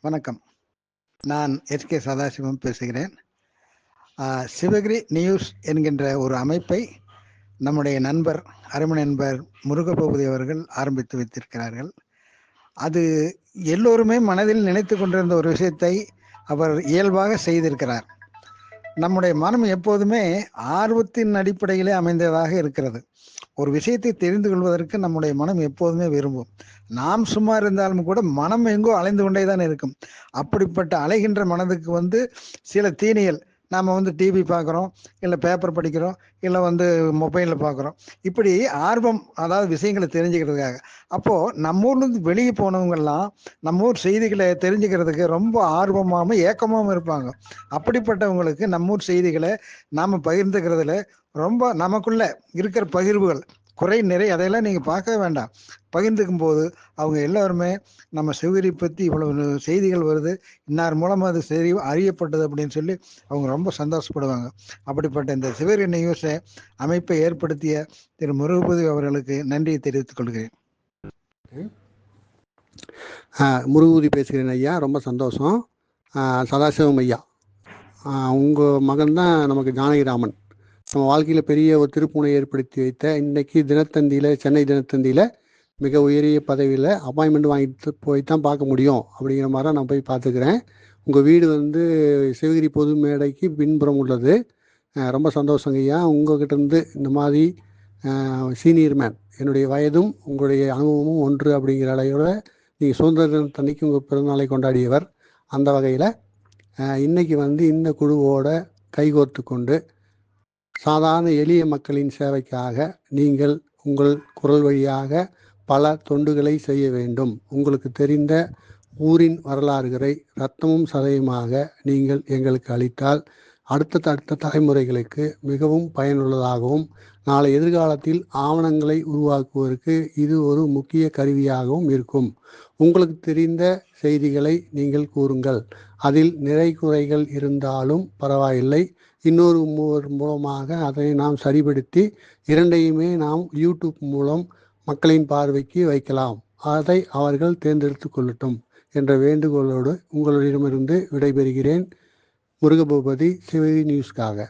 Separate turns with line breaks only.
வணக்கம். நான் எஸ்கே சதாசிவம் பேசுகிறேன். சிவகிரி நியூஸ் என்கின்ற ஒரு அமைப்பை நம்முடைய நண்பர், அருமை நண்பர் முருகபூபதி அவர்கள் ஆரம்பித்து வைத்திருக்கிறார்கள். அது எல்லோருமே மனதில் நினைத்து கொண்டிருந்த ஒரு விஷயத்தை அவர் இயல்பாக செய்திருக்கிறார். நம்முடைய மனம் எப்போதுமே ஆர்வத்தின் அடிப்படையிலே அமைந்ததாக இருக்கிறது. ஒரு விஷயத்தை தெரிந்து கொள்வதற்கு நம்முடைய மனம் எப்போதுமே விரும்பும். நாம் சும்மா இருந்தாலும் கூட மனம் எங்கோ அலைந்து கொண்டே தான் இருக்கும். அப்படிப்பட்ட அலைகின்ற மனதுக்கு சில தீனியல், நாம் டிவி பார்க்குறோம், இல்லை பேப்பர் படிக்கிறோம், இல்லை மொபைலில் பார்க்குறோம். இப்படி ஆர்வம், அதாவது விஷயங்களை தெரிஞ்சுக்கிறதுக்காக. அப்போது நம்ம ஊர்லேருந்து வெளியே போனவங்கெல்லாம் நம்ம ஊர் செய்திகளை தெரிஞ்சுக்கிறதுக்கு ரொம்ப ஆர்வமாகவும் ஏக்கமாகவும் இருப்பாங்க. அப்படிப்பட்டவங்களுக்கு நம்ம ஊர் செய்திகளை நாம் பகிர்ந்துக்கிறதுல ரொம்ப நமக்குள்ள இருக்கிற பகிர்வுகள், குறை நிறை அதையெல்லாம் நீங்கள் பார்க்க வேண்டாம். பகிர்ந்துக்கும் போது அவங்க எல்லாருமே நம்ம சிவகிரி பற்றி இவ்வளவு செய்திகள் வருது, இன்னார் மூலமாக அது சரி அறியப்பட்டது அப்படின்னு சொல்லி அவங்க ரொம்ப சந்தோஷப்படுவாங்க. அப்படிப்பட்ட இந்த சிவகிரி நியூஸை அமைப்பை ஏற்படுத்திய திரு முருகபதி அவர்களுக்கு நன்றியை தெரிவித்துக் கொள்கிறேன்.
முருகபதி பேசுகிறேன் ஐயா, ரொம்ப சந்தோஷம். சதாசிவம் ஐயா, உங்கள் மகன் தான் நமக்கு ஜானகிராமன். நம்ம வாழ்க்கையில் பெரிய ஒரு திருப்புமுனை ஏற்படுத்தி வைத்த, இன்னைக்கு தினத்தந்தியில், சென்னை தினத்தந்தியில் மிக உயரிய பதவியில் அப்பாயின்மெண்ட் வாங்கிட்டு போய் தான் பார்க்க முடியும் அப்படிங்கிற மாதிரி நான் போய் பார்த்துக்கிறேன். உங்கள் வீடு சிவகிரி பொது மேடைக்கு பின்புறம் உள்ளது. ரொம்ப சந்தோஷங்க ஐயா. உங்கள்கிட்ட இருந்து இந்த மாதிரி சீனியர் மேன், என்னுடைய வயதும் உங்களுடைய அனுபவமும் ஒன்று அப்படிங்கிற அளவோட நீங்கள் சுதந்திர தினத்தன்னைக்கு உங்கள் பிறந்தநாளை கொண்டாடியவர். அந்த வகையில் இன்னைக்கு இந்த குழுவோட கைகோர்த்து கொண்டு சாதாரண எளிய மக்களின் சேவைக்காக நீங்கள் உங்கள் குரல் வழியாக பல தொண்டுகளை செய்ய வேண்டும். உங்களுக்கு தெரிந்த ஊரின் வரலாறுகளை ரத்தமும் சதையுமாக நீங்கள் எங்களுக்கு அளித்தால் அடுத்த தலைமுறைகளுக்கு மிகவும் பயனுள்ளதாகவும், நாளை எதிர்காலத்தில் ஆவணங்களை உருவாக்குவதற்கு இது ஒரு முக்கிய கருவியாகவும் இருக்கும். உங்களுக்கு தெரிந்த செய்திகளை நீங்கள் கூறுங்கள். அதில் நிறை குறைகள் இருந்தாலும் பரவாயில்லை. இன்னொரு மூலமாக அதை நாம் சரிபடுத்தி இரண்டையுமே நாம் யூடியூப் மூலம் மக்களின் பார்வைக்கு வைக்கலாம். அதை அவர்கள் தேர்ந்தெடுத்து கொள்ளட்டும் என்ற வேண்டுகோளோடு உங்களிடமிருந்து விடைபெறுகிறேன். முருகபூபதி, சிவகிரி நியூஸ்க்காக.